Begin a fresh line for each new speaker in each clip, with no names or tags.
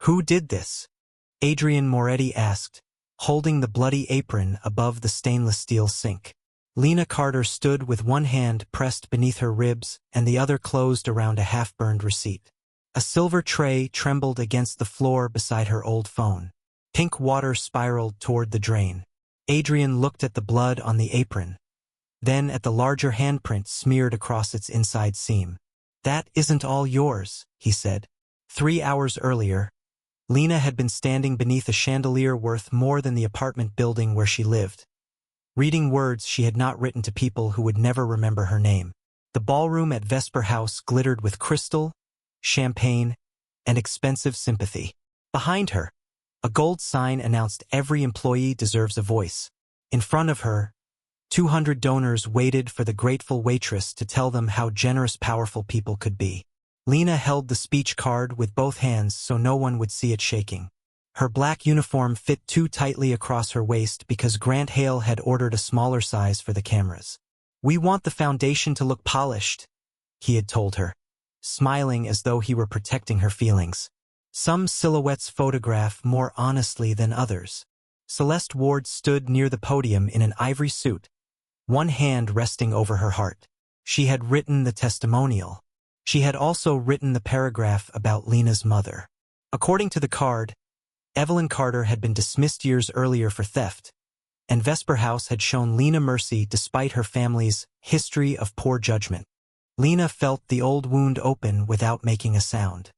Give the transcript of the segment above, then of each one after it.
Who did this? Adrian Moretti asked, holding the bloody apron above the stainless steel sink. Lena Carter stood with one hand pressed beneath her ribs and the other closed around a half-burned receipt. A silver tray trembled against the floor beside her old phone. Pink water spiraled toward the drain. Adrian looked at the blood on the apron, then at the larger handprint smeared across its inside seam. "That isn't all yours," he said. 3 hours earlier, Lena had been standing beneath a chandelier worth more than the apartment building where she lived, reading words she had not written to people who would never remember her name. The ballroom at Vesper House glittered with crystal, champagne, and expensive sympathy. Behind her, a gold sign announced every employee deserves a voice. In front of her, 200 donors waited for the grateful waitress to tell them how generous powerful people could be. Lena held the speech card with both hands so no one would see it shaking. Her black uniform fit too tightly across her waist because Grant Hale had ordered a smaller size for the cameras. "We want the foundation to look polished," he had told her, smiling as though he were protecting her feelings. Some silhouettes photograph more honestly than others. Celeste Ward stood near the podium in an ivory suit, one hand resting over her heart. She had written the testimonial. She had also written the paragraph about Lena's mother. According to the card, Evelyn Carter had been dismissed years earlier for theft, and Vesper House had shown Lena mercy despite her family's history of poor judgment. Lena felt the old wound open without making a sound.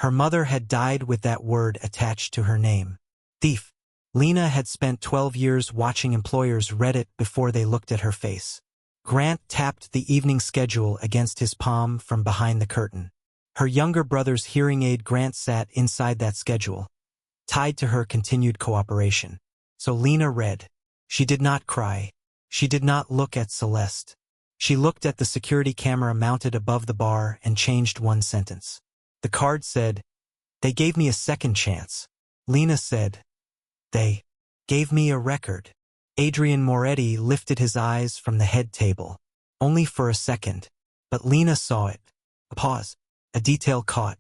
Her mother had died with that word attached to her name. Thief. Lena had spent 12 years watching employers read it before they looked at her face. Grant tapped the evening schedule against his palm from behind the curtain. Her younger brother's hearing aid Grant sat inside that schedule, tied to her continued cooperation. So Lena read. She did not cry. She did not look at Celeste. She looked at the security camera mounted above the bar and changed one sentence. The card said, "They gave me a second chance." Lena said, "They gave me a record." Adrian Moretti lifted his eyes from the head table. Only for a second. But Lena saw it. A pause. A detail caught.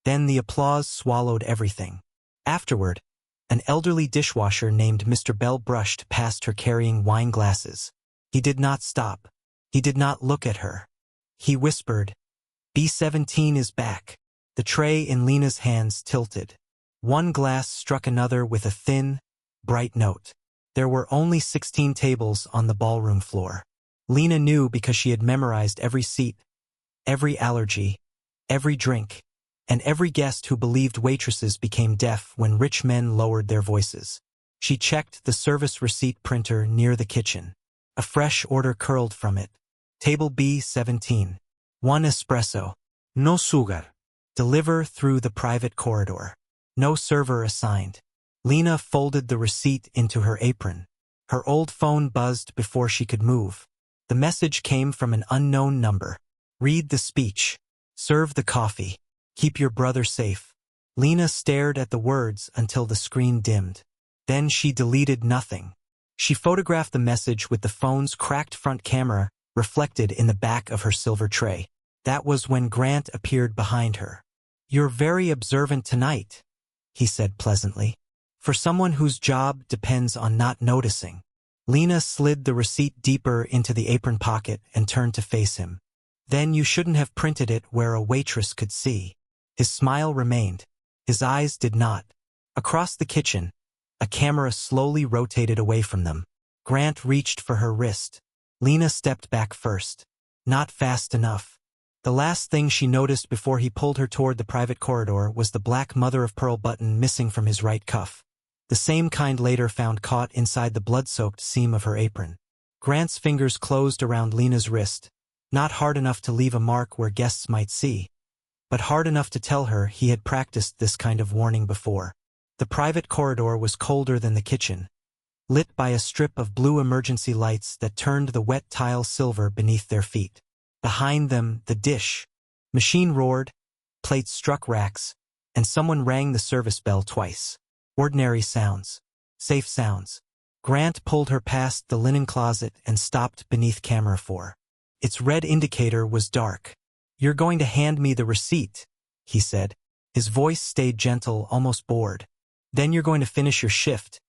Then the applause swallowed everything. Afterward, an elderly dishwasher named Mr. Bell brushed past her carrying wine glasses. He did not stop. He did not look at her. He whispered, "B17 is back." The tray in Lena's hands tilted. One glass struck another with a thin, bright note. There were only 16 tables on the ballroom floor. Lena knew because she had memorized every seat, every allergy, every drink, and every guest who believed waitresses became deaf when rich men lowered their voices. She checked the service receipt printer near the kitchen. A fresh order curled from it. Table B17. 1 espresso. No sugar. Deliver through the private corridor. No server assigned. Lena folded the receipt into her apron. Her old phone buzzed before she could move. The message came from an unknown number. "Read the speech. Serve the coffee. Keep your brother safe." Lena stared at the words until the screen dimmed. Then she deleted nothing. She photographed the message with the phone's cracked front camera reflected in the back of her silver tray. That was when Grant appeared behind her. "You're very observant tonight," he said pleasantly. "For someone whose job depends on not noticing." Lena slid the receipt deeper into the apron pocket and turned to face him. "Then you shouldn't have printed it where a waitress could see." His smile remained. His eyes did not. Across the kitchen, a camera slowly rotated away from them. Grant reached for her wrist. Lena stepped back first. Not fast enough. The last thing she noticed before he pulled her toward the private corridor was the black mother-of-pearl button missing from his right cuff. The same kind later found caught inside the blood-soaked seam of her apron. Grant's fingers closed around Lena's wrist, not hard enough to leave a mark where guests might see, but hard enough to tell her he had practiced this kind of warning before. The private corridor was colder than the kitchen, lit by a strip of blue emergency lights that turned the wet tile silver beneath their feet. Behind them, the dish machine roared, plates struck racks, and someone rang the service bell twice. Ordinary sounds. Safe sounds. Grant pulled her past the linen closet and stopped beneath camera 4. Its red indicator was dark. "You're going to hand me the receipt," he said. His voice stayed gentle, almost bored. Then you're going to finish your shift,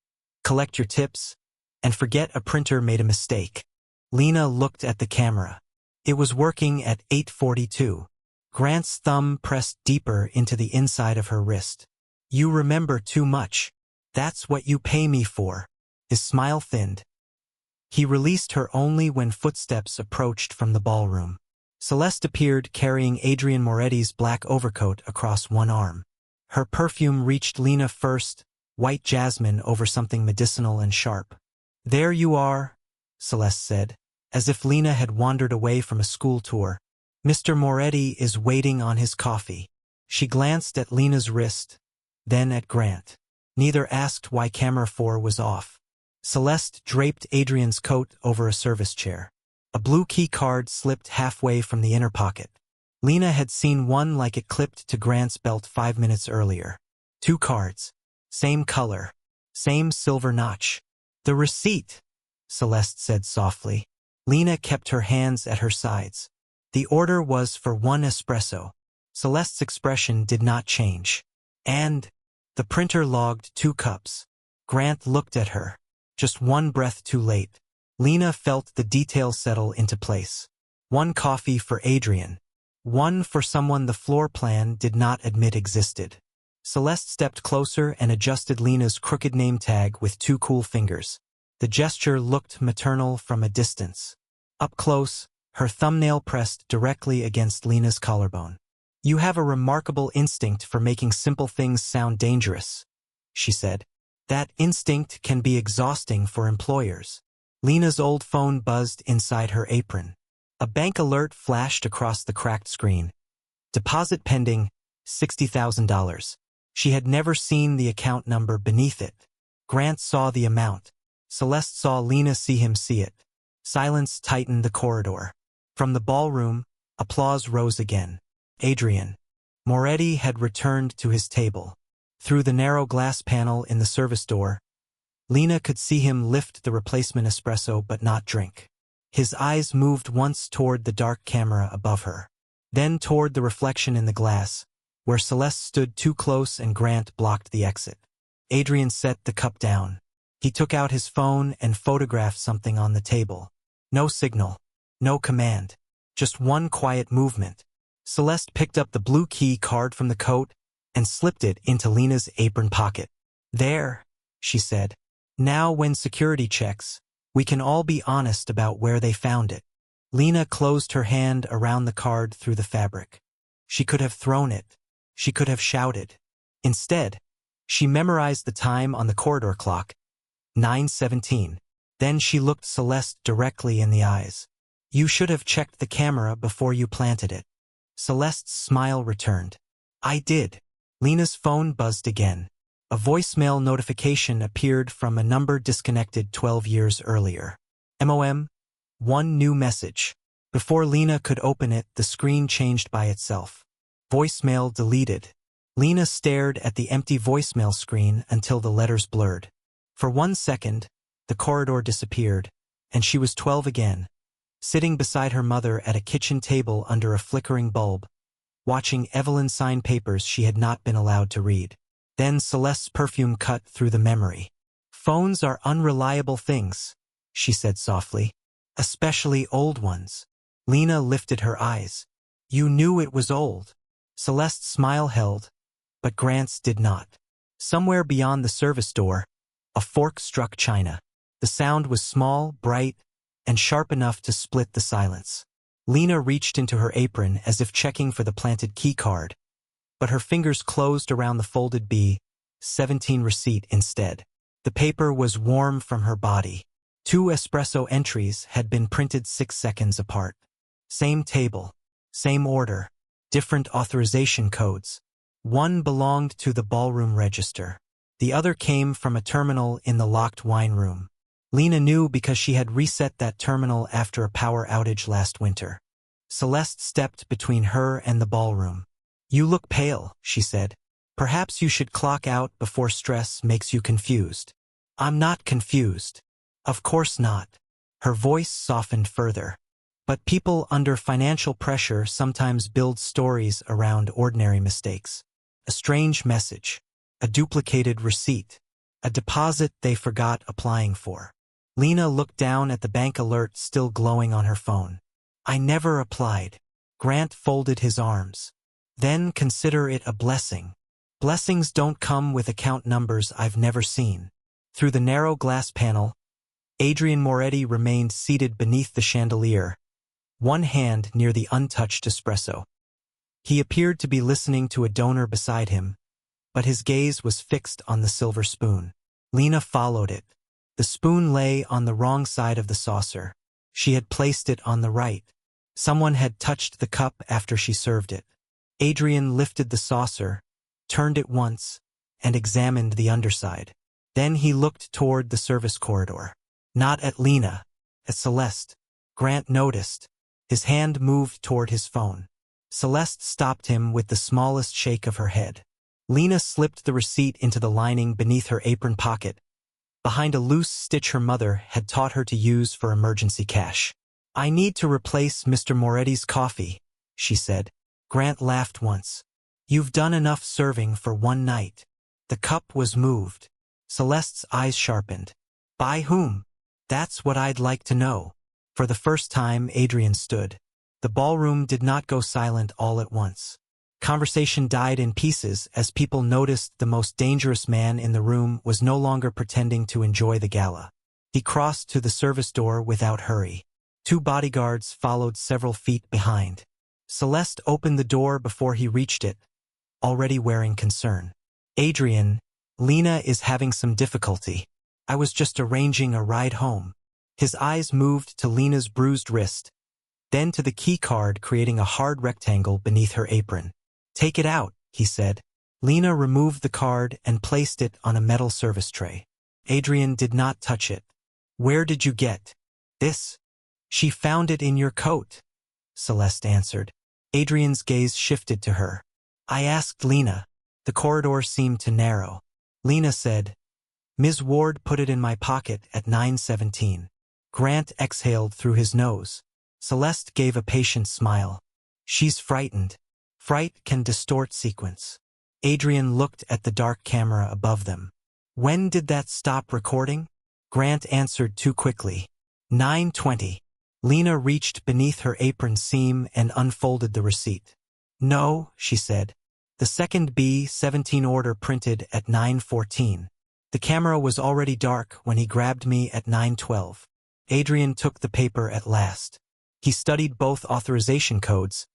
collect your tips, and forget a printer made a mistake. Lena looked at the camera. It was working at 8:42. Grant's thumb pressed deeper into the inside of her wrist. You remember too much. That's what you pay me for. His smile thinned. He released her only when footsteps approached from the ballroom. Celeste appeared carrying Adrian Moretti's black overcoat across one arm. Her perfume reached Lena first, white jasmine over something medicinal and sharp. There you are, Celeste said, as if Lena had wandered away from a school tour. Mr. Moretti is waiting on his coffee. She glanced at Lena's wrist, then at Grant. Neither asked why camera 4 was off. Celeste draped Adrian's coat over a service chair. A blue key card slipped halfway from the inner pocket. Lena had seen one like it clipped to Grant's belt 5 minutes earlier. 2 cards. Same color. Same silver notch. The receipt, Celeste said softly. Lena kept her hands at her sides. The order was for 1 espresso. Celeste's expression did not change. And the printer logged 2 cups. Grant looked at her. Just 1 breath too late. Lena felt the details settle into place. 1 coffee for Adrian. 1 for someone the floor plan did not admit existed. Celeste stepped closer and adjusted Lena's crooked name tag with 2 cool fingers. The gesture looked maternal from a distance. Up close, her thumbnail pressed directly against Lena's collarbone. You have a remarkable instinct for making simple things sound dangerous, she said. That instinct can be exhausting for employers. Lena's old phone buzzed inside her apron. A bank alert flashed across the cracked screen. Deposit pending, $60,000. She had never seen the account number beneath it. Grant saw the amount. Celeste saw Lena see him see it. Silence tightened the corridor. From the ballroom, applause rose again. Adrian Moretti had returned to his table. Through the narrow glass panel in the service door, Lena could see him lift the replacement espresso but not drink. His eyes moved once toward the dark camera above her, then toward the reflection in the glass, where Celeste stood too close and Grant blocked the exit. Adrian set the cup down. He took out his phone and photographed something on the table. No signal, no command, just 1 quiet movement. Celeste picked up the blue key card from the coat and slipped it into Lena's apron pocket. There, she said. Now when security checks, we can all be honest about where they found it. Lena closed her hand around the card through the fabric. She could have thrown it. She could have shouted. Instead, she memorized the time on the corridor clock, 9:17. Then she looked Celeste directly in the eyes. You should have checked the camera before you planted it. Celeste's smile returned. I did. Lena's phone buzzed again. A voicemail notification appeared from a number disconnected 12 years earlier. MOM, 1 new message. Before Lena could open it, the screen changed by itself. Voicemail deleted. Lena stared at the empty voicemail screen until the letters blurred. For 1 second, the corridor disappeared, and she was 12 again, sitting beside her mother at a kitchen table under a flickering bulb, watching Evelyn sign papers she had not been allowed to read. Then Celeste's perfume cut through the memory. Phones are unreliable things, she said softly, especially old ones. Lena lifted her eyes. You knew it was old. Celeste's smile held, but Grant's did not. Somewhere beyond the service door, a fork struck china. The sound was small, bright, and sharp enough to split the silence. Lena reached into her apron as if checking for the planted key card, but her fingers closed around the folded B-17 receipt instead. The paper was warm from her body. 2 espresso entries had been printed 6 seconds apart. Same table, same order, different authorization codes. One belonged to the ballroom register. The other came from a terminal in the locked wine room. Lena knew because she had reset that terminal after a power outage last winter. Celeste stepped between her and the ballroom. You look pale, she said. Perhaps you should clock out before stress makes you confused. I'm not confused. Of course not. Her voice softened further. But people under financial pressure sometimes build stories around ordinary mistakes. A strange message. A duplicated receipt. A deposit they forgot applying for. Lena looked down at the bank alert still glowing on her phone. I never applied. Grant folded his arms. Then consider it a blessing. Blessings don't come with account numbers I've never seen. Through the narrow glass panel, Adrian Moretti remained seated beneath the chandelier, one hand near the untouched espresso. He appeared to be listening to a donor beside him, but his gaze was fixed on the silver spoon. Lena followed it. The spoon lay on the wrong side of the saucer. She had placed it on the right. Someone had touched the cup after she served it. Adrian lifted the saucer, turned it once, and examined the underside. Then he looked toward the service corridor. Not at Lena, at Celeste. Grant noticed. His hand moved toward his phone. Celeste stopped him with the smallest shake of her head. Lena slipped the receipt into the lining beneath her apron pocket, behind a loose stitch her mother had taught her to use for emergency cash. I need to replace Mr. Moretti's coffee, she said. Grant laughed once. You've done enough serving for one night. The cup was moved. Celeste's eyes sharpened. By whom? That's what I'd like to know. For the first time, Adrian stood. The ballroom did not go silent all at once. Conversation died in pieces as people noticed the most dangerous man in the room was no longer pretending to enjoy the gala. He crossed to the service door without hurry. 2 bodyguards followed several feet behind. Celeste opened the door before he reached it, already wearing concern. Adrian, Lena is having some difficulty. I was just arranging a ride home. His eyes moved to Lena's bruised wrist, then to the key card creating a hard rectangle beneath her apron. Take it out, he said. Lena removed the card and placed it on a metal service tray. Adrian did not touch it. Where did you get this? She found it in your coat, Celeste answered. Adrian's gaze shifted to her. I asked Lena. The corridor seemed to narrow. Lena said, Ms. Ward put it in my pocket at 9:17. Grant exhaled through his nose. Celeste gave a patient smile. She's frightened. Fright can distort sequence. Adrian looked at the dark camera above them. When did that stop recording? Grant answered too quickly. 9:20. Lena reached beneath her apron seam and unfolded the receipt. No, she said. The second B-17 order printed at 9:14. The camera was already dark when he grabbed me at 9:12. Adrian took the paper at last. He studied both authorization codes,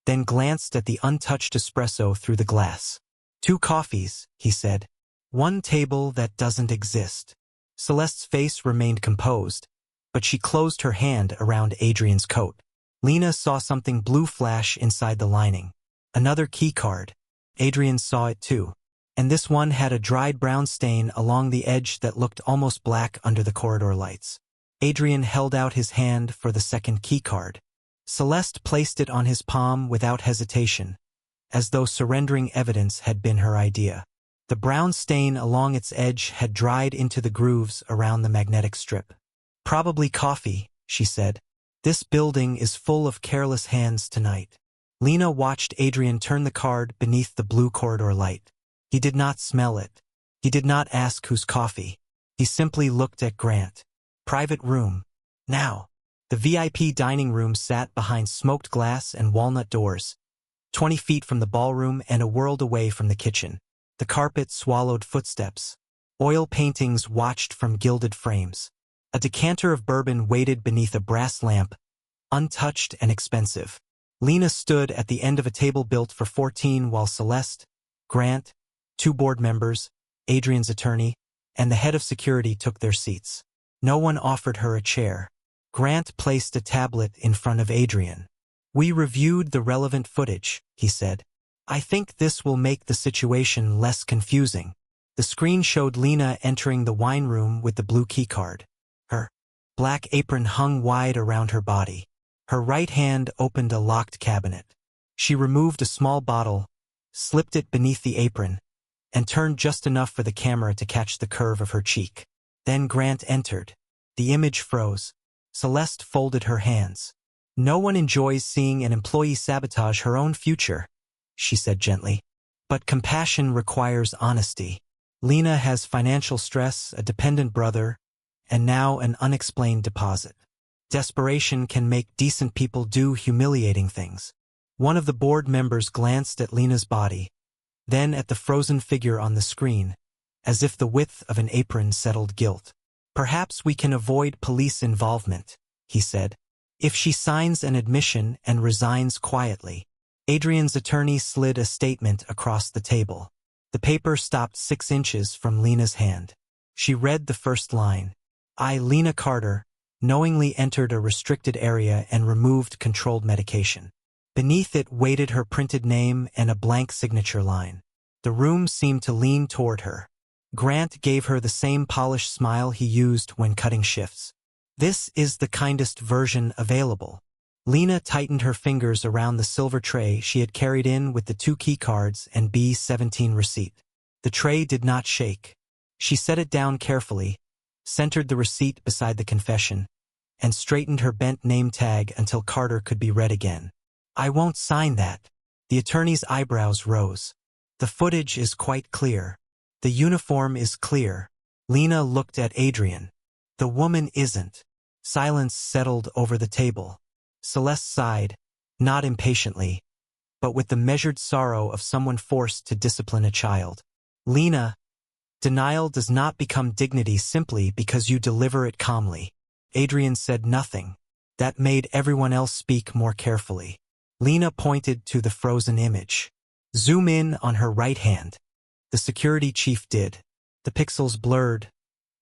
then glanced at the untouched espresso through the glass. 2 coffees, he said. 1 table that doesn't exist. Celeste's face remained composed, but she closed her hand around Adrian's coat. Lena saw something blue flash inside the lining. Another key card. Adrian saw it too. And this one had a dried brown stain along the edge that looked almost black under the corridor lights. Adrian held out his hand for the second key card. Celeste placed it on his palm without hesitation, as though surrendering evidence had been her idea. The brown stain along its edge had dried into the grooves around the magnetic strip. Probably coffee, she said. This building is full of careless hands tonight. Lena watched Adrian turn the card beneath the blue corridor light. He did not smell it. He did not ask whose coffee. He simply looked at Grant. Private room. Now. The VIP dining room sat behind smoked glass and walnut doors, 20 feet from the ballroom and a world away from the kitchen. The carpet swallowed footsteps. Oil paintings watched from gilded frames. A decanter of bourbon waited beneath a brass lamp, untouched and expensive. Lena stood at the end of a table built for 14 while Celeste, Grant, 2 board members, Adrian's attorney, and the head of security took their seats. No one offered her a chair. Grant placed a tablet in front of Adrian. We reviewed the relevant footage, he said. I think this will make the situation less confusing. The screen showed Lena entering the wine room with the blue keycard. Her black apron hung wide around her body. Her right hand opened a locked cabinet. She removed a small bottle, slipped it beneath the apron, and turned just enough for the camera to catch the curve of her cheek. Then Grant entered. The image froze. Celeste folded her hands. No one enjoys seeing an employee sabotage her own future, she said gently. But compassion requires honesty. Lena has financial stress, a dependent brother, and now an unexplained deposit. Desperation can make decent people do humiliating things. One of the board members glanced at Lena's body, then at the frozen figure on the screen, as if the width of an apron settled guilt. Perhaps we can avoid police involvement, he said, if she signs an admission and resigns quietly. Adrian's attorney slid a statement across the table. The paper stopped 6 inches from Lena's hand. She read the first line. I, Lena Carter, knowingly entered a restricted area and removed controlled medication. Beneath it waited her printed name and a blank signature line. The room seemed to lean toward her. Grant gave her the same polished smile he used when cutting shifts. This is the kindest version available. Lena tightened her fingers around the silver tray she had carried in with the 2 key cards and B-17 receipt. The tray did not shake. She set it down carefully, centered the receipt beside the confession, and straightened her bent name tag until Carter could be read again. I won't sign that. The attorney's eyebrows rose. The footage is quite clear. The uniform is clear. Lena looked at Adrian. The woman isn't. Silence settled over the table. Celeste sighed, not impatiently, but with the measured sorrow of someone forced to discipline a child. Lena, denial does not become dignity simply because you deliver it calmly. Adrian said nothing. That made everyone else speak more carefully. Lena pointed to the frozen image. Zoom in on her right hand. The security chief did. The pixels blurred,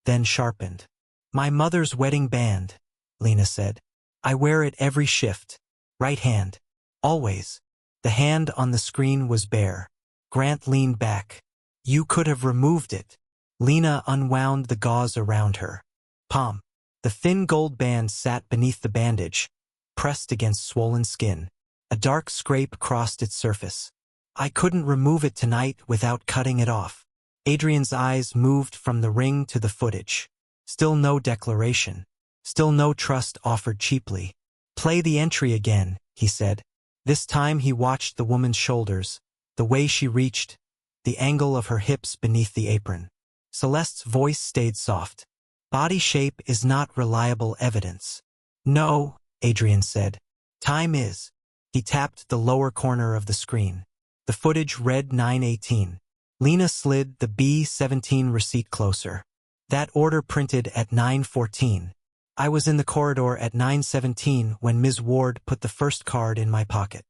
then sharpened. My mother's wedding band, Lena said. I wear it every shift. Right hand. Always. The hand on the screen was bare. Grant leaned back. You could have removed it. Lena unwound the gauze around her palm. The thin gold band sat beneath the bandage, pressed against swollen skin. A dark scrape crossed its surface. I couldn't remove it tonight without cutting it off. Adrian's eyes moved from the ring to the footage. Still no declaration. Still no trust offered cheaply. Play the entry again, he said. This time he watched the woman's shoulders, the way she reached, the angle of her hips beneath the apron. Celeste's voice stayed soft. Body shape is not reliable evidence. No, Adrian said. Time is. He tapped the lower corner of the screen. The footage read 9:18. Lena slid the B-17 receipt closer. That order printed at 9:14. I was in the corridor at 9:17 when Ms. Ward put the first card in my pocket.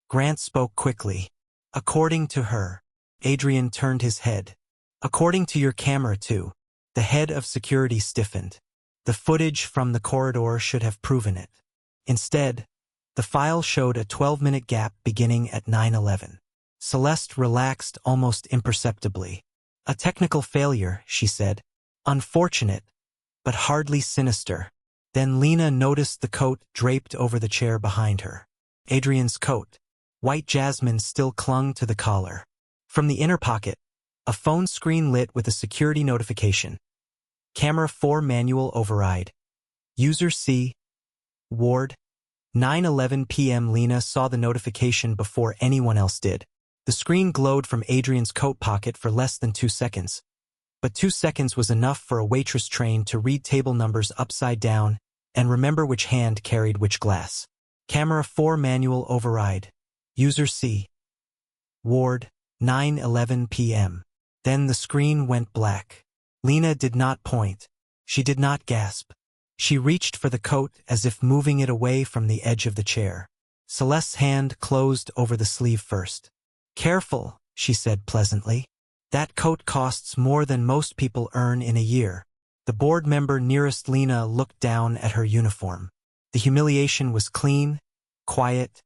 Grant spoke quickly. According to her. Adrian turned his head. According to your camera too. The head of security stiffened. The footage from the corridor should have proven it. Instead, the file showed a 12-minute gap beginning at 9:11. Celeste relaxed almost imperceptibly. A technical failure, she said. Unfortunate, but hardly sinister. Then Lena noticed the coat draped over the chair behind her. Adrian's coat. White jasmine still clung to the collar. From the inner pocket, a phone screen lit with a security notification. Camera 4 manual override. User C. Ward. 9:11 p.m. Lena saw the notification before anyone else did. The screen glowed from Adrian's coat pocket for less than 2 seconds. But 2 seconds was enough for a waitress trained to read table numbers upside down and remember which hand carried which glass. Camera 4 manual override. User C. Ward. 9:11 p.m. Then the screen went black. Lena did not point. She did not gasp. She reached for the coat as if moving it away from the edge of the chair. Celeste's hand closed over the sleeve first. Careful, she said pleasantly. That coat costs more than most people earn in a year. The board member nearest Lena looked down at her uniform. The humiliation was clean, quiet,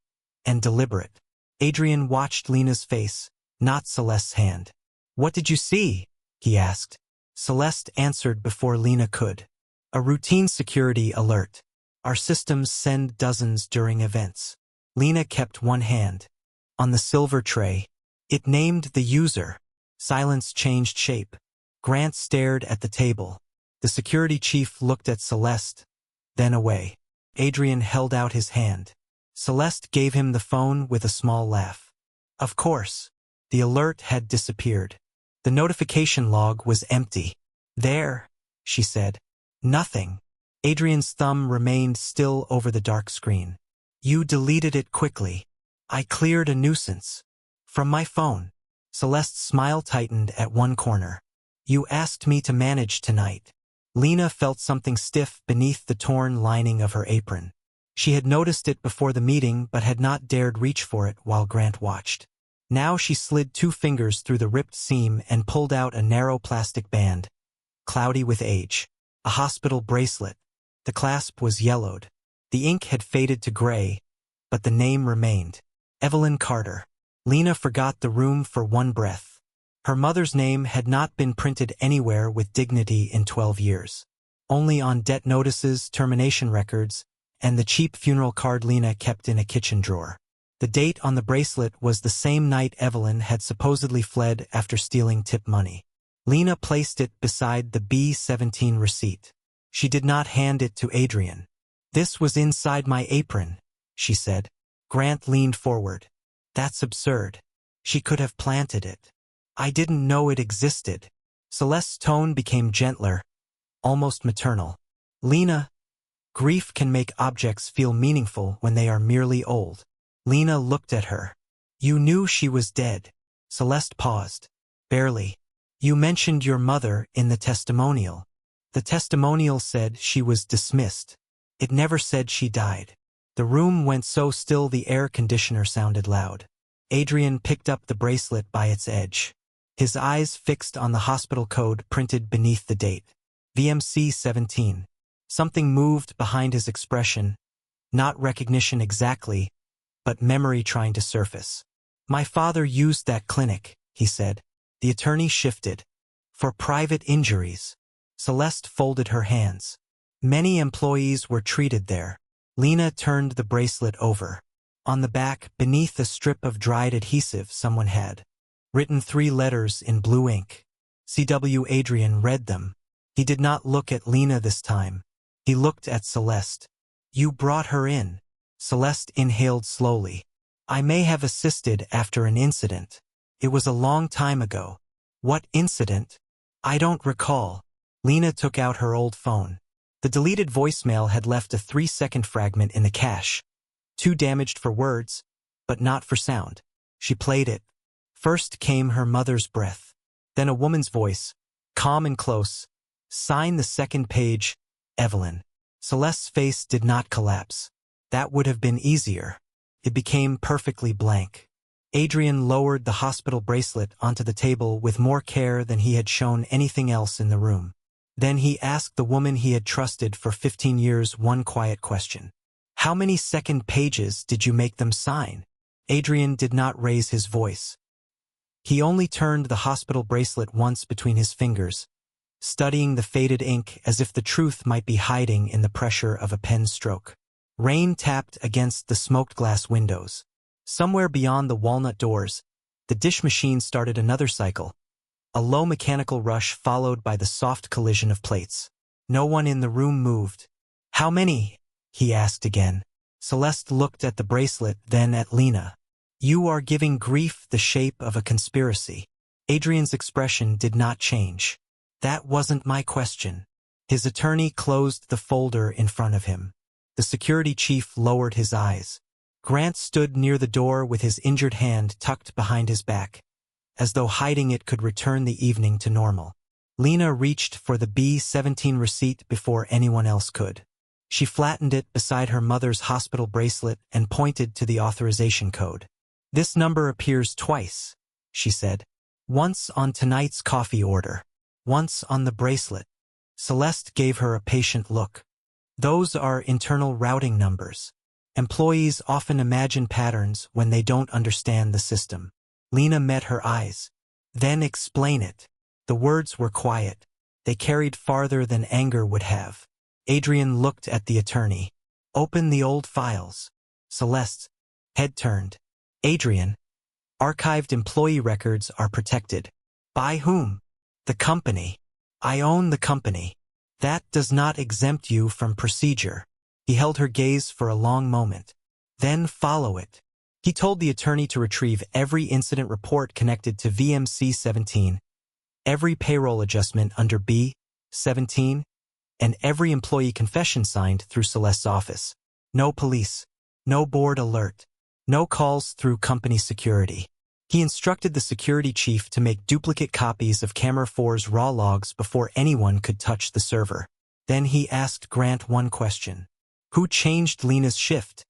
and deliberate. Adrian watched Lena's face, not Celeste's hand. What did you see? He asked. Celeste answered before Lena could. A routine security alert. Our systems send dozens during events. Lena kept one hand. On the silver tray. It named the user. Silence changed shape. Grant stared at the table. The security chief looked at Celeste, then away. Adrian held out his hand. Celeste gave him the phone with a small laugh. Of course. The alert had disappeared. The notification log was empty. "There," she said. "Nothing." Adrian's thumb remained still over the dark screen. "You deleted it quickly." "I cleared a nuisance." "From my phone." Celeste's smile tightened at one corner. "You asked me to manage tonight." Lena felt something stiff beneath the torn lining of her apron. She had noticed it before the meeting but had not dared reach for it while Grant watched. Now she slid 2 fingers through the ripped seam and pulled out a narrow plastic band, cloudy with age. A hospital bracelet. The clasp was yellowed. The ink had faded to gray, but the name remained. Evelyn Carter. Lena forgot the room for one breath. Her mother's name had not been printed anywhere with dignity in 12 years. Only on debt notices, termination records, and the cheap funeral card Lena kept in a kitchen drawer. The date on the bracelet was the same night Evelyn had supposedly fled after stealing tip money. Lena placed it beside the B-17 receipt. She did not hand it to Adrian. "This was inside my apron," she said. Grant leaned forward. "That's absurd. She could have planted it." "I didn't know it existed." Celeste's tone became gentler, almost maternal. "Lena, grief can make objects feel meaningful when they are merely old." Lena looked at her. "You knew she was dead." Celeste paused. "Barely. You mentioned your mother in the testimonial." "The testimonial said she was dismissed. It never said she died." The room went so still the air conditioner sounded loud. Adrian picked up the bracelet by its edge. His eyes fixed on the hospital code printed beneath the date. VMC 17. Something moved behind his expression. Not recognition exactly, but memory trying to surface. "My father used that clinic," he said. The attorney shifted. "For private injuries." Celeste folded her hands. "Many employees were treated there." Lena turned the bracelet over. On the back, beneath a strip of dried adhesive, someone had written 3 letters in blue ink. C.W. Adrian read them. He did not look at Lena this time. He looked at Celeste. "You brought her in." Celeste inhaled slowly. "I may have assisted after an incident. It was a long time ago." "What incident?" "I don't recall." Lena took out her old phone. The deleted voicemail had left a 3-second fragment in the cache. Too damaged for words, but not for sound. She played it. First came her mother's breath. Then a woman's voice, calm and close. "Sign the second page, Evelyn." Celeste's face did not collapse. That would have been easier. It became perfectly blank. Adrian lowered the hospital bracelet onto the table with more care than he had shown anything else in the room. Then he asked the woman he had trusted for 15 years one quiet question. "How many second pages did you make them sign?" Adrian did not raise his voice. He only turned the hospital bracelet once between his fingers, studying the faded ink as if the truth might be hiding in the pressure of a pen stroke. Rain tapped against the smoked glass windows. Somewhere beyond the walnut doors, the dish machine started another cycle, a low mechanical rush followed by the soft collision of plates. No one in the room moved. "How many?" he asked again. Celeste looked at the bracelet, then at Lena. "You are giving grief the shape of a conspiracy." Adrian's expression did not change. "That wasn't my question." His attorney closed the folder in front of him. The security chief lowered his eyes. Grant stood near the door with his injured hand tucked behind his back, as though hiding it could return the evening to normal. Lena reached for the B-17 receipt before anyone else could. She flattened it beside her mother's hospital bracelet and pointed to the authorization code. "This number appears twice," she said. "Once on tonight's coffee order. Once on the bracelet." Celeste gave her a patient look. "Those are internal routing numbers. Employees often imagine patterns when they don't understand the system." Lena met her eyes. "Then explain it." The words were quiet. They carried farther than anger would have. Adrian looked at the attorney. "Open the old files." Celeste's head turned. "Adrian, archived employee records are protected." "By whom?" "The company. I own the company." "That does not exempt you from procedure." He held her gaze for a long moment. "Then follow it." He told the attorney to retrieve every incident report connected to VMC-17, every payroll adjustment under B-17, and every employee confession signed through Celeste's office. No police, no board alert, no calls through company security. He instructed the security chief to make duplicate copies of Camera 4's raw logs before anyone could touch the server. Then he asked Grant one question. Who changed Lena's shift?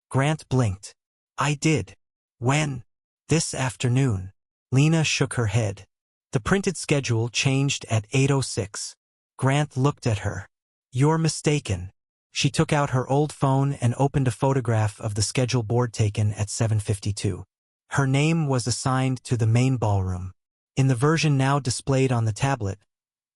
Grant blinked. I did. When? This afternoon. Lena shook her head. The printed schedule changed at 8:06. Grant looked at her. You're mistaken. She took out her old phone and opened a photograph of the schedule board taken at 7:52. Her name was assigned to the main ballroom. In the version now displayed on the tablet,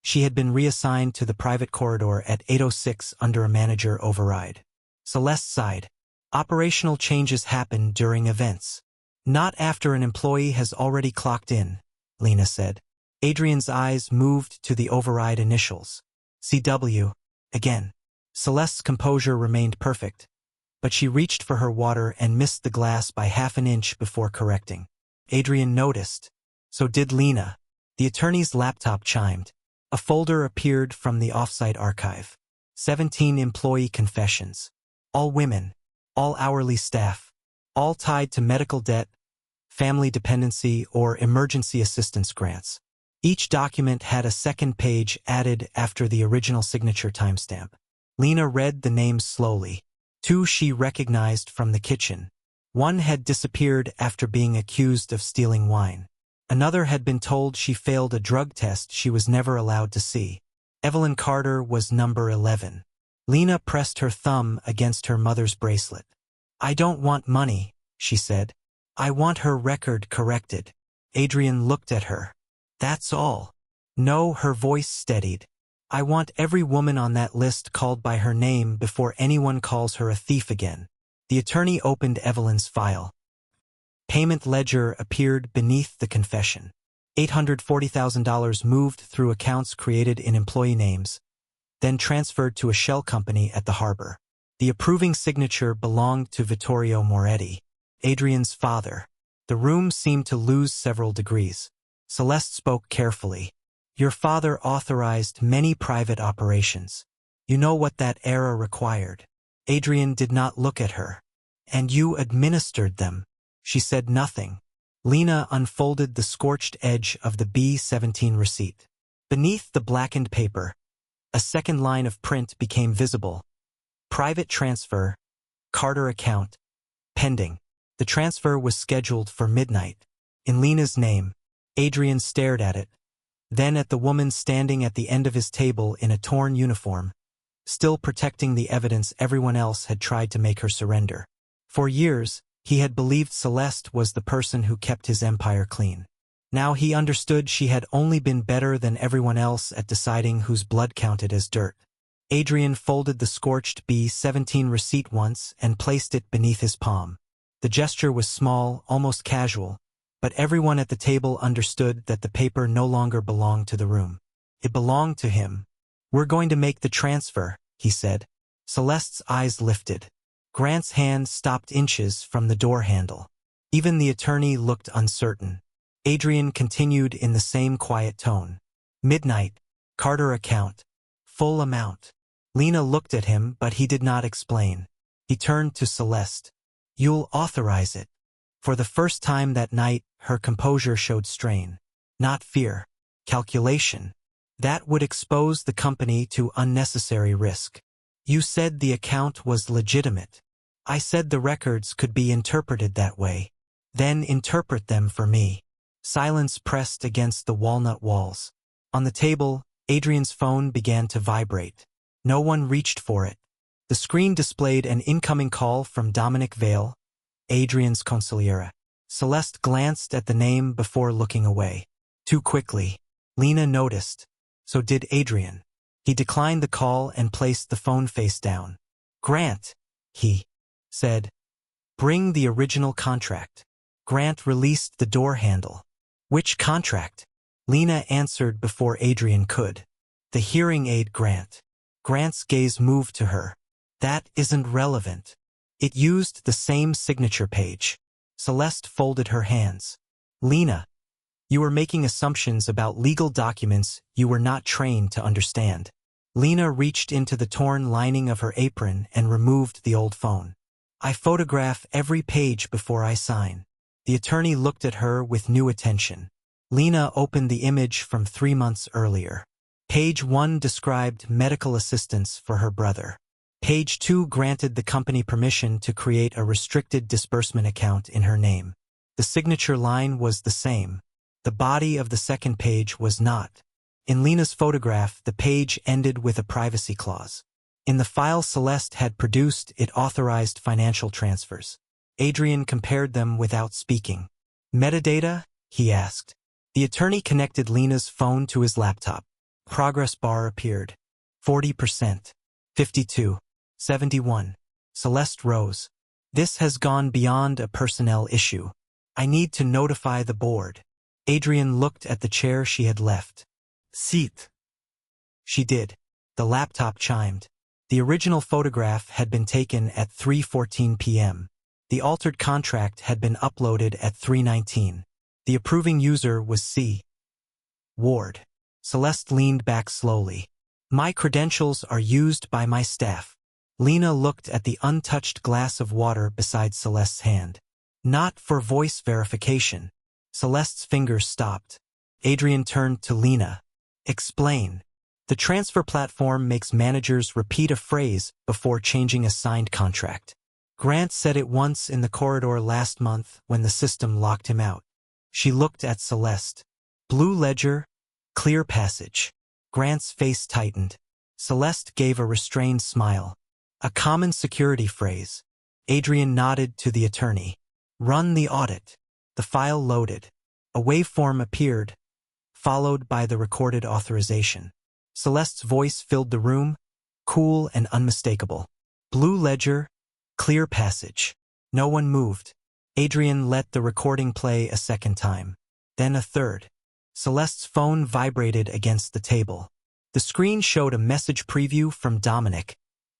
she had been reassigned to the private corridor at 8:06 under a manager override. Celeste sighed. Operational changes happen during events. Not after an employee has already clocked in, Lena said. Adrian's eyes moved to the override initials. CW. Again. Celeste's composure remained perfect, but she reached for her water and missed the glass by half an inch before correcting. Adrian noticed. So did Lena. The attorney's laptop chimed. A folder appeared from the offsite archive. 17 employee confessions. All women. All hourly staff. All tied to medical debt, family dependency, or emergency assistance grants. Each document had a second page added after the original signature timestamp. Lena read the names slowly. 2 she recognized from the kitchen. 1 had disappeared after being accused of stealing wine. Another had been told she failed a drug test she was never allowed to see. Evelyn Carter was number 11. Lena pressed her thumb against her mother's bracelet. I don't want money, she said. I want her record corrected. Adrian looked at her. That's all. No, her voice steadied. I want every woman on that list called by her name before anyone calls her a thief again. The attorney opened Evelyn's file. Payment ledger appeared beneath the confession. $840,000 moved through accounts created in employee names, then transferred to a shell company at the harbor. The approving signature belonged to Vittorio Moretti, Adrian's father. The room seemed to lose several degrees. Celeste spoke carefully. Your father authorized many private operations. You know what that era required. Adrian did not look at her. And you administered them. She said nothing. Lena unfolded the scorched edge of the B-17 receipt. Beneath the blackened paper, a second line of print became visible. Private transfer, Carter account, pending. The transfer was scheduled for midnight. In Lena's name. Adrian stared at it, then at the woman standing at the end of his table in a torn uniform, still protecting the evidence everyone else had tried to make her surrender. For years, he had believed Celeste was the person who kept his empire clean. Now he understood she had only been better than everyone else at deciding whose blood counted as dirt. Adrian folded the scorched B-17 receipt once and placed it beneath his palm. The gesture was small, almost casual, but everyone at the table understood that the paper no longer belonged to the room. It belonged to him. We're going to make the transfer, he said. Celeste's eyes lifted. Grant's hand stopped inches from the door handle. Even the attorney looked uncertain. Adrian continued in the same quiet tone. Midnight, Carter account, full amount. Lena looked at him, but he did not explain. He turned to Celeste. You'll authorize it. For the first time that night, her composure showed strain. Not fear. Calculation. That would expose the company to unnecessary risk. You said the account was legitimate. I said the records could be interpreted that way. Then interpret them for me. Silence pressed against the walnut walls. On the table, Adrian's phone began to vibrate. No one reached for it. The screen displayed an incoming call from Dominic Vale, Adrian's consigliere. Celeste glanced at the name before looking away. Too quickly. Lena noticed. So did Adrian. He declined the call and placed the phone face down. Grant, he said. Bring the original contract. Grant released the door handle. Which contract? Lena answered before Adrian could. The hearing aid grant. Grant's gaze moved to her. That isn't relevant. It used the same signature page. Celeste folded her hands. Lena, you are making assumptions about legal documents you were not trained to understand. Lena reached into the torn lining of her apron and removed the old phone. I photograph every page before I sign. The attorney looked at her with new attention. Lena opened the image from 3 months earlier. Page 1 described medical assistance for her brother. Page 2 granted the company permission to create a restricted disbursement account in her name. The signature line was the same. The body of the second page was not. In Lena's photograph, the page ended with a privacy clause. In the file Celeste had produced, it authorized financial transfers. Adrian compared them without speaking. Metadata? He asked. The attorney connected Lena's phone to his laptop. Progress bar appeared. 40%. 52. 71. Celeste rose. This has gone beyond a personnel issue. I need to notify the board. Adrian looked at the chair she had left. Seat. She did. The laptop chimed. The original photograph had been taken at 3:14 p.m. The altered contract had been uploaded at 3:19. The approving user was C. Ward. Celeste leaned back slowly. My credentials are used by my staff. Lena looked at the untouched glass of water beside Celeste's hand. Not for voice verification. Celeste's fingers stopped. Adrian turned to Lena. Explain. The transfer platform makes managers repeat a phrase before changing a signed contract. Grant said it once in the corridor last month when the system locked him out. She looked at Celeste. Blue ledger, clear passage. Grant's face tightened. Celeste gave a restrained smile. A common security phrase. Adrian nodded to the attorney. Run the audit. The file loaded. A waveform appeared, followed by the recorded authorization. Celeste's voice filled the room, cool and unmistakable. Blue ledger, clear passage. No one moved. Adrian let the recording play a second time. Then a third. Celeste's phone vibrated against the table. The screen showed a message preview from Dominic.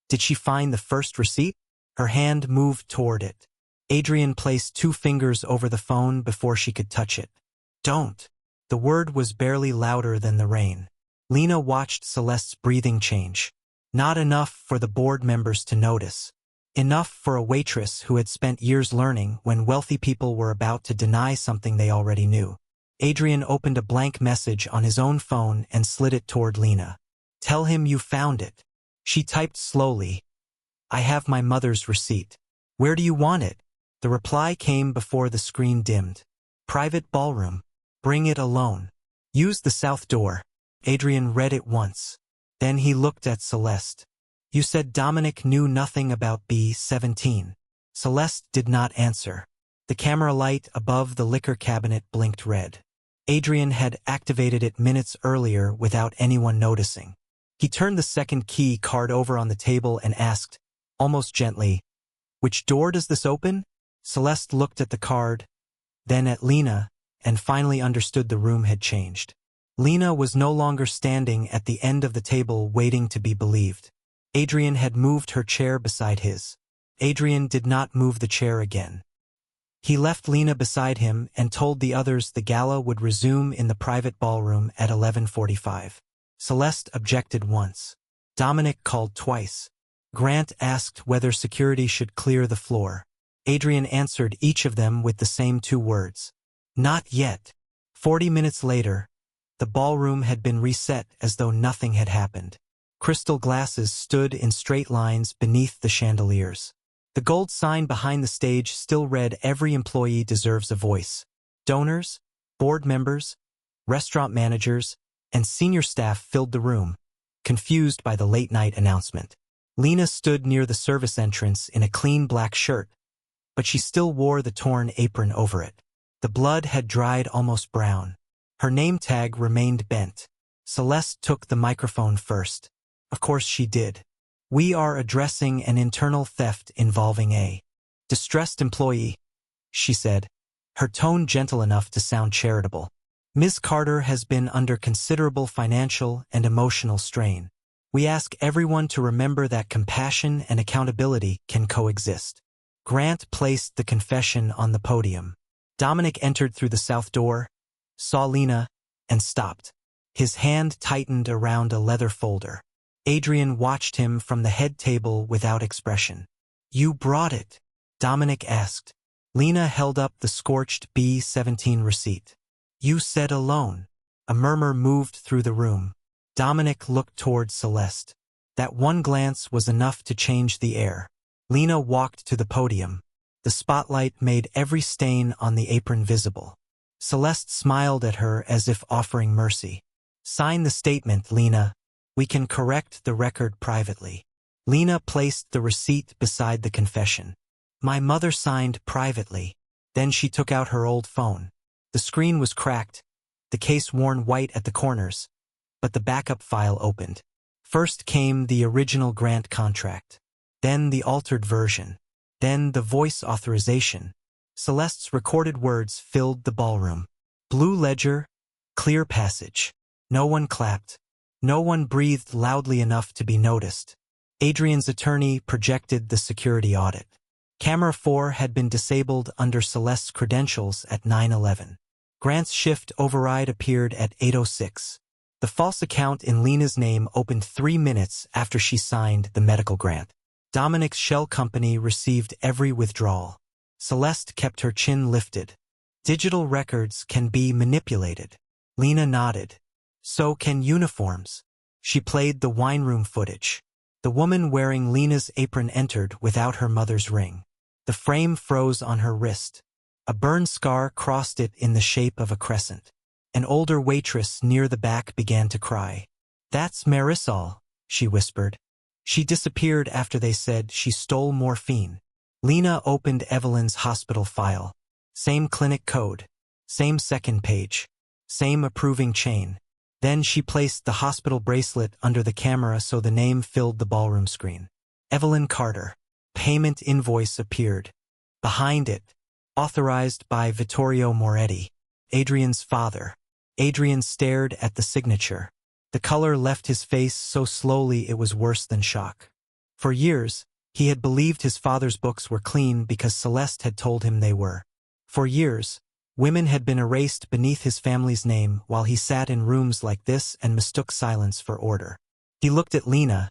Did she find the first receipt? Her hand moved toward it. Adrian placed 2 fingers over the phone before she could touch it. Don't. The word was barely louder than the rain. Lena watched Celeste's breathing change. Not enough for the board members to notice. Enough for a waitress who had spent years learning when wealthy people were about to deny something they already knew. Adrian opened a blank message on his own phone and slid it toward Lena. Tell him you found it. She typed slowly. I have my mother's receipt. Where do you want it? The reply came before the screen dimmed. Private ballroom. Bring it alone. Use the south door. Adrian read it once. Then he looked at Celeste. You said Dominic knew nothing about B-17. Celeste did not answer. The camera light above the liquor cabinet blinked red. Adrian had activated it minutes earlier without anyone noticing. He turned the second key card over on the table and asked, almost gently, which door does this open? Celeste looked at the card, then at Lena, and finally understood the room had changed. Lena was no longer standing at the end of the table waiting to be believed. Adrian had moved her chair beside his. Adrian did not move the chair again. He left Lena beside him and told the others the gala would resume in the private ballroom at 11:45. Celeste objected once. Dominic called twice. Grant asked whether security should clear the floor. Adrian answered each of them with the same 2 words. Not yet. 40 minutes later, the ballroom had been reset as though nothing had happened. Crystal glasses stood in straight lines beneath the chandeliers. The gold sign behind the stage still read every employee deserves a voice. Donors, board members, restaurant managers, and senior staff filled the room, confused by the late-night announcement. Lena stood near the service entrance in a clean black shirt, but she still wore the torn apron over it. The blood had dried almost brown. Her name tag remained bent. Celeste took the microphone first. Of course she did. We are addressing an internal theft involving a distressed employee, she said, her tone gentle enough to sound charitable. Ms. Carter has been under considerable financial and emotional strain. We ask everyone to remember that compassion and accountability can coexist. Grant placed the confession on the podium. Dominic entered through the south door, saw Lena, and stopped. His hand tightened around a leather folder. Adrian watched him from the head table without expression. "You brought it?" Dominic asked. Lena held up the scorched B-17 receipt. "You said alone." A murmur moved through the room. Dominic looked toward Celeste. That one glance was enough to change the air. Lena walked to the podium. The spotlight made every stain on the apron visible. Celeste smiled at her as if offering mercy. "Sign the statement, Lena. We can correct the record privately." Lena placed the receipt beside the confession. "My mother signed privately." Then she took out her old phone. The screen was cracked, the case worn white at the corners, but the backup file opened. First came the original Grant contract, then the altered version, then the voice authorization. Celeste's recorded words filled the ballroom. Blue ledger, clear passage. No one clapped. No one breathed loudly enough to be noticed. Adrian's attorney projected the security audit. Camera 4 had been disabled under Celeste's credentials at 9:11. Grant's shift override appeared at 8:06. The false account in Lena's name opened 3 minutes after she signed the medical grant. Dominic's shell company received every withdrawal. Celeste kept her chin lifted. "Digital records can be manipulated." Lena nodded. "So can uniforms." She played the wine room footage. The woman wearing Lena's apron entered without her mother's ring. The frame froze on her wrist. A burn scar crossed it in the shape of a crescent. An older waitress near the back began to cry. "That's Marisol," she whispered. "She disappeared after they said she stole morphine." Lena opened Evelyn's hospital file. Same clinic code. Same second page. Same approving chain. Then she placed the hospital bracelet under the camera so the name filled the ballroom screen. Evelyn Carter. Payment invoice appeared. Behind it, authorized by Vittorio Moretti, Adrian's father. Adrian stared at the signature. The color left his face so slowly it was worse than shock. For years, he had believed his father's books were clean because Celeste had told him they were. For years, women had been erased beneath his family's name while he sat in rooms like this and mistook silence for order. He looked at Lena,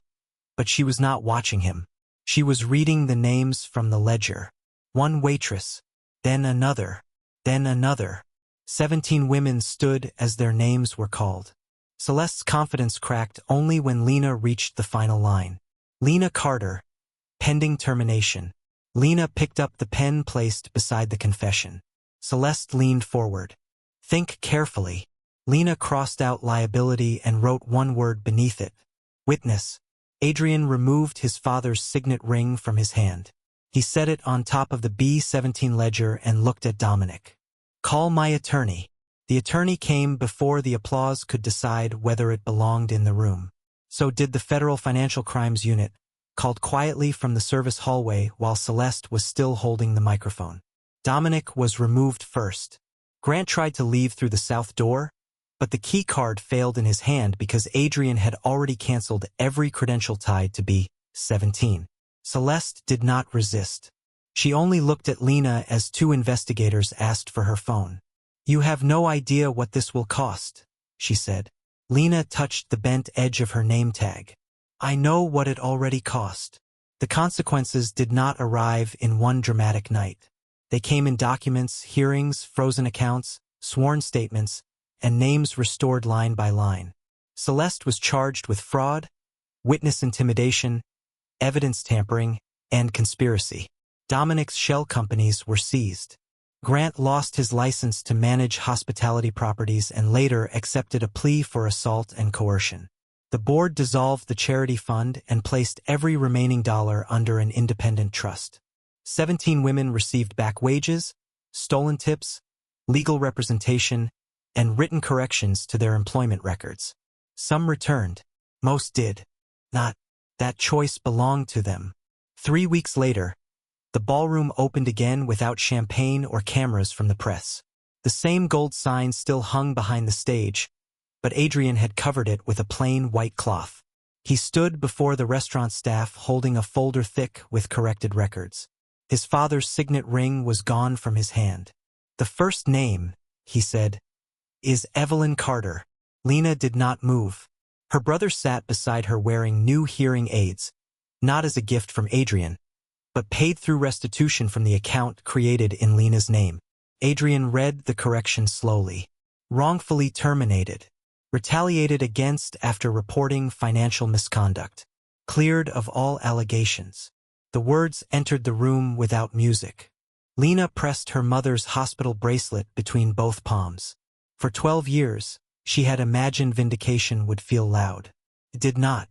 but she was not watching him. She was reading the names from the ledger. One waitress, then another, then another. 17 women stood as their names were called. Celeste's confidence cracked only when Lena reached the final line. Lena Carter, pending termination. Lena picked up the pen placed beside the confession. Celeste leaned forward. "Think carefully." Lena crossed out liability and wrote one word beneath it. "Witness." Adrian removed his father's signet ring from his hand. He set it on top of the B-17 ledger and looked at Dominic. "Call my attorney." The attorney came before the applause could decide whether it belonged in the room. So did the Federal Financial Crimes Unit, called quietly from the service hallway while Celeste was still holding the microphone. Dominic was removed first. Grant tried to leave through the south door, but the key card failed in his hand because Adrian had already canceled every credential tied to B-17. Celeste did not resist. She only looked at Lena as 2 investigators asked for her phone. "You have no idea what this will cost," she said. Lena touched the bent edge of her name tag. "I know what it already cost." The consequences did not arrive in one dramatic night. They came in documents, hearings, frozen accounts, sworn statements, and names restored line by line. Celeste was charged with fraud, witness intimidation, evidence tampering, and conspiracy. Dominic's shell companies were seized. Grant lost his license to manage hospitality properties and later accepted a plea for assault and coercion. The board dissolved the charity fund and placed every remaining dollar under an independent trust. 17 women received back wages, stolen tips, legal representation, and written corrections to their employment records. Some returned. Most did not. That choice belonged to them. 3 weeks later, the ballroom opened again without champagne or cameras from the press. The same gold sign still hung behind the stage, but Adrian had covered it with a plain white cloth. He stood before the restaurant staff holding a folder thick with corrected records. His father's signet ring was gone from his hand. "The first name," he said, "is Evelyn Carter." Lena did not move. Her brother sat beside her wearing new hearing aids, not as a gift from Adrian, but paid through restitution from the account created in Lena's name. Adrian read the correction slowly. "Wrongfully terminated. Retaliated against after reporting financial misconduct. Cleared of all allegations." The words entered the room without music. Lena pressed her mother's hospital bracelet between both palms. For 12 years, she had imagined vindication would feel loud. It did not.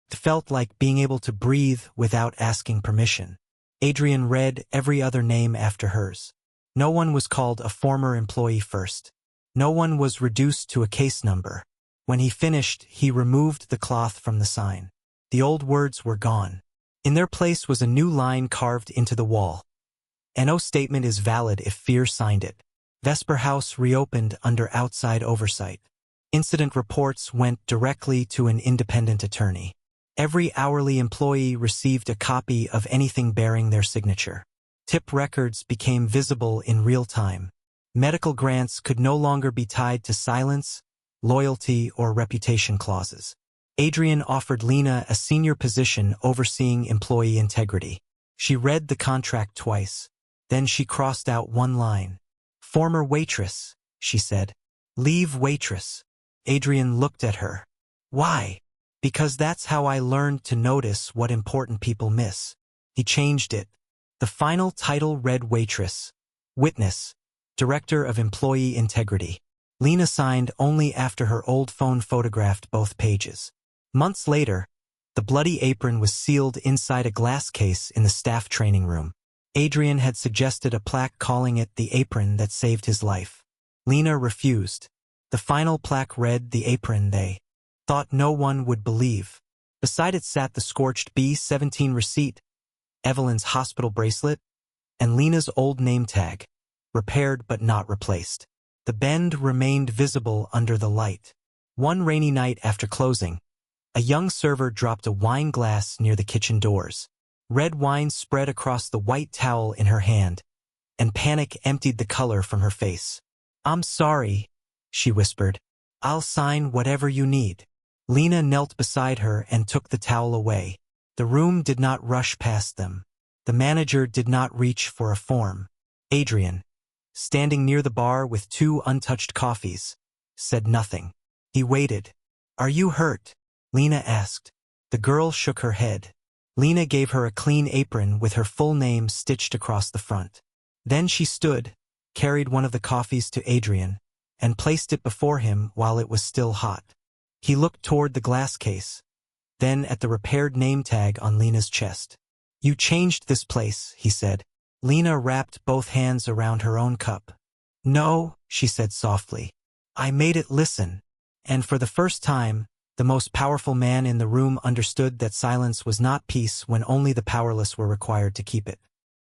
It felt like being able to breathe without asking permission. Adrian read every other name after hers. No one was called a former employee first. No one was reduced to a case number. When he finished, he removed the cloth from the sign. The old words were gone. In their place was a new line carved into the wall. "No statement is valid if Fear signed it. Vesper House reopened under outside oversight. Incident reports went directly to an independent attorney. Every hourly employee received a copy of anything bearing their signature. Tip records became visible in real time. Medical grants could no longer be tied to silence, loyalty, or reputation clauses." Adrian offered Lena a senior position overseeing employee integrity. She read the contract twice. Then she crossed out one line. "Former waitress," she said. "Leave waitress." Adrian looked at her. "Why?" "Because that's how I learned to notice what important people miss." He changed it. The final title read waitress. Witness, Director of Employee Integrity. Lena signed only after her old phone photographed both pages. Months later, the bloody apron was sealed inside a glass case in the staff training room. Adrian had suggested a plaque calling it the apron that saved his life. Lena refused. The final plaque read the apron they thought no one would believe. Beside it sat the scorched B-17 receipt, Evelyn's hospital bracelet, and Lena's old name tag, repaired but not replaced. The bend remained visible under the light. One rainy night after closing, a young server dropped a wine glass near the kitchen doors. Red wine spread across the white towel in her hand, and panic emptied the color from her face. "I'm sorry," she whispered. "I'll sign whatever you need." Lena knelt beside her and took the towel away. The room did not rush past them. The manager did not reach for a form. Adrian, standing near the bar with 2 untouched coffees, said nothing. He waited. "Are you hurt?" Lena asked. The girl shook her head. Lena gave her a clean apron with her full name stitched across the front. Then she stood, carried one of the coffees to Adrian, and placed it before him while it was still hot. He looked toward the glass case, then at the repaired name tag on Lena's chest. "You changed this place," he said. Lena wrapped both hands around her own cup. "No," she said softly. "I made it listen." And for the first time, the most powerful man in the room understood that silence was not peace when only the powerless were required to keep it.